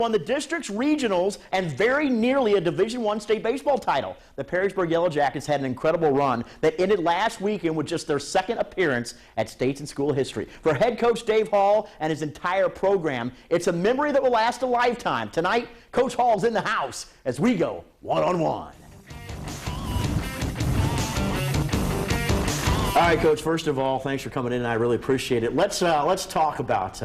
Won the district's regionals and very nearly a Division I state baseball title. The Perrysburg Yellow Jackets had an incredible run that ended last weekend with just their second appearance at states and school history. For head coach Dave Hall and his entire program, it's a memory that will last a lifetime. Tonight, Coach Hall's in the house as we go one-on-one. All right, Coach, first of all, thanks for coming in, and I really appreciate it. Let's talk about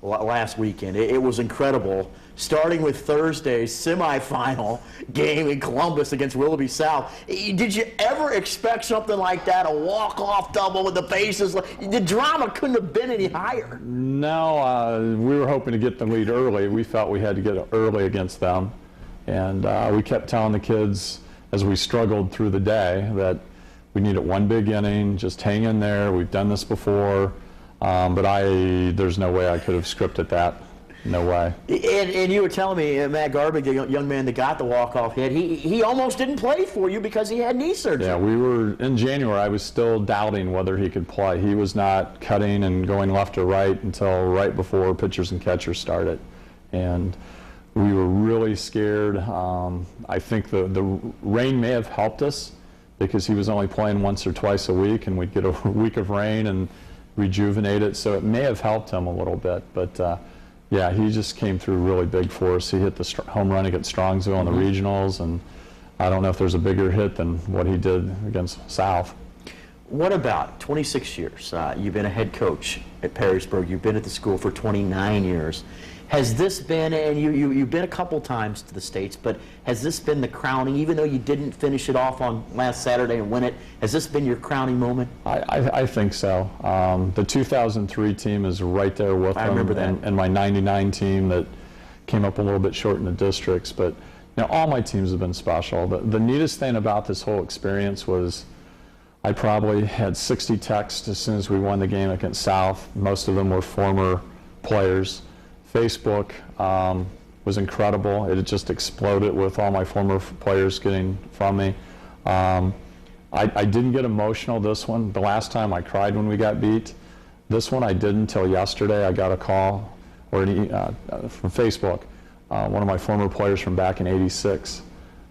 last weekend. It was incredible, starting with Thursday's semifinal game in Columbus against Willoughby South. Did you ever expect something like that, a walk-off double with the bases? The drama couldn't have been any higher. No, we were hoping to get the lead early. We felt we had to get it early against them. And we kept telling the kids as we struggled through the day that we needed one big inning, just hang in there. We've done this before. But there's no way I could have scripted that. No way. And you were telling me, Matt Garbig, the young man that got the walk-off hit, he almost didn't play for you because he had knee surgery. Yeah, we were, in January, I was still doubting whether he could play. He was not cutting and going left or right until right before pitchers and catchers started. And we were really scared. I think the rain may have helped us because he was only playing once or twice a week, and we'd get a week of rain and rejuvenate it, so it may have helped him a little bit. But yeah, he just came through really big for us. He hit the home run against Strongsville in the regionals, and I don't know if there's a bigger hit than what he did against South. What about 26 years? You've been a head coach at Perrysburg. You've been at the school for 29 years. Has this been, and you've been a couple times to the States, but has this been the crowning, even though you didn't finish it off on last Saturday and win it, has this been your crowning moment? I think so. The 2003 team is right there with them. I remember that. And my 99 team that came up a little bit short in the districts. But you know, all my teams have been special. The neatest thing about this whole experience was I probably had 60 texts as soon as we won the game against South. Most of them were former players. Facebook was incredible. It had just exploded with all my former players getting from me. I didn't get emotional this one. The last time I cried when we got beat. This one I didn't until yesterday. I got a call from Facebook. One of my former players from back in '86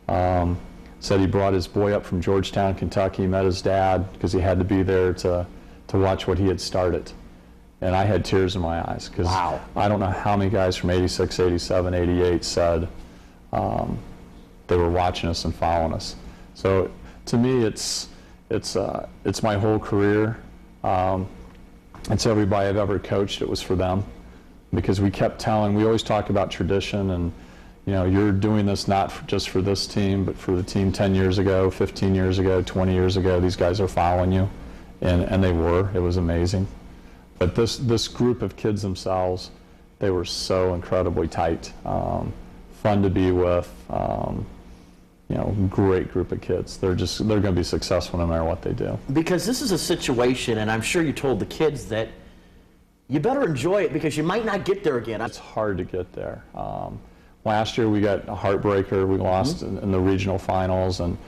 said he brought his boy up from Georgetown, Kentucky, met his dad because he had to be there to watch what he had started. And I had tears in my eyes because I don't know how many guys from '86, '87, '88 said they were watching us and following us. So to me, it's my whole career. It's everybody I've ever coached. It was for them because we kept telling. We always talk about tradition, and you know, you're doing this not just for this team, but for the team 10 years ago, 15 years ago, 20 years ago. These guys are following you, and they were. It was amazing. But this group of kids themselves, they were so incredibly tight, fun to be with. You know, great group of kids. They're going to be successful no matter what they do. Because this is a situation, and I'm sure you told the kids that you better enjoy it because you might not get there again. It's hard to get there. Last year we got a heartbreaker. We lost in the regional finals, and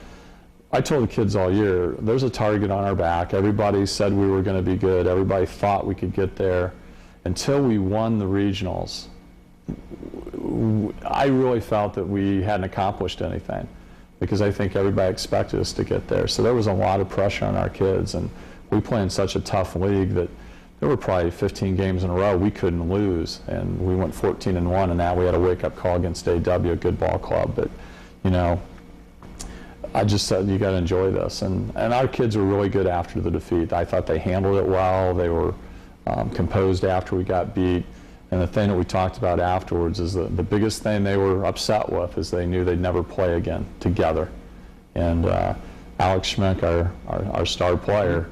I told the kids all year, there's a target on our back. Everybody said we were going to be good. Everybody thought we could get there. Until we won the regionals, I really felt that we hadn't accomplished anything because I think everybody expected us to get there. So there was a lot of pressure on our kids, and we play in such a tough league that there were probably 15 games in a row we couldn't lose, and we went 14-1, and now we had a wake-up call against AW, a good ball club. But, you know, I just said, you got to enjoy this. And our kids were really good after the defeat. I thought they handled it well. They were composed after we got beat. And the thing that we talked about afterwards is the biggest thing they were upset with is they knew they'd never play again together. And Alex Schmick, our star player,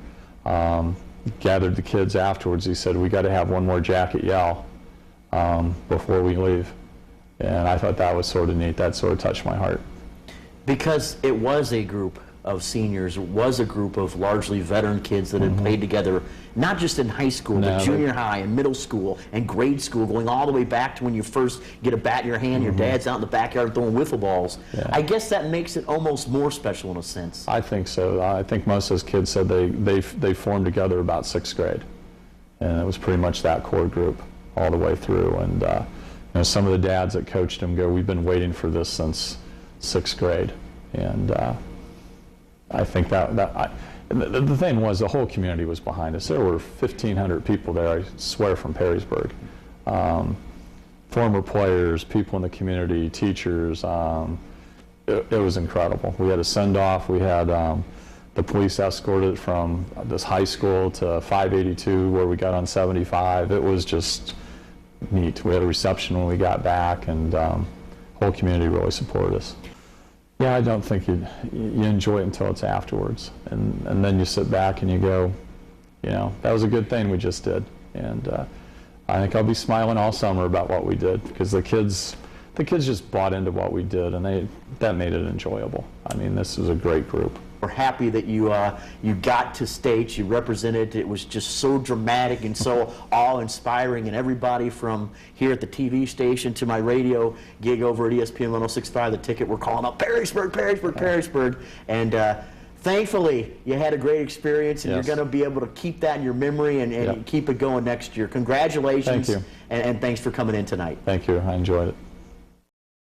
gathered the kids afterwards. He said, we got to have one more jacket yell before we leave. And I thought that was sort of neat. That sort of touched my heart. Because it was a group of seniors, it was a group of largely veteran kids that had played together, not just in high school, but junior high and middle school and grade school, going all the way back to when you first get a bat in your hand, your dad's out in the backyard throwing wiffle balls. Yeah. I guess that makes it almost more special in a sense. I think so. I think most of those kids said they formed together about 6th grade. And it was pretty much that core group all the way through. And some of the dads that coached him go, we've been waiting for this since 6th grade. And I think the thing was the whole community was behind us. There were 1,500 people there, I swear, from Perrysburg. Former players, people in the community, teachers. It was incredible. We had a send-off. We had the police escorted from this high school to 582 where we got on 75. It was just neat. We had a reception when we got back, and the whole community really supported us. Yeah, I don't think you enjoy it until it's afterwards. And then you sit back and you go, that was a good thing we just did. And I think I'll be smiling all summer about what we did, because the kids just bought into what we did, and that made it enjoyable. I mean, this is a great group. We're happy that you got to states, you represented. It was just so dramatic and so awe-inspiring, and everybody from here at the TV station to my radio gig over at ESPN 106.5, The Ticket, we're calling up Perrysburg, Perrysburg, Perrysburg, and thankfully you had a great experience, and Yes. you're going to be able to keep that in your memory and Yep. keep it going next year. Congratulations. Thank you. And thanks for coming in tonight. Thank you. I enjoyed it.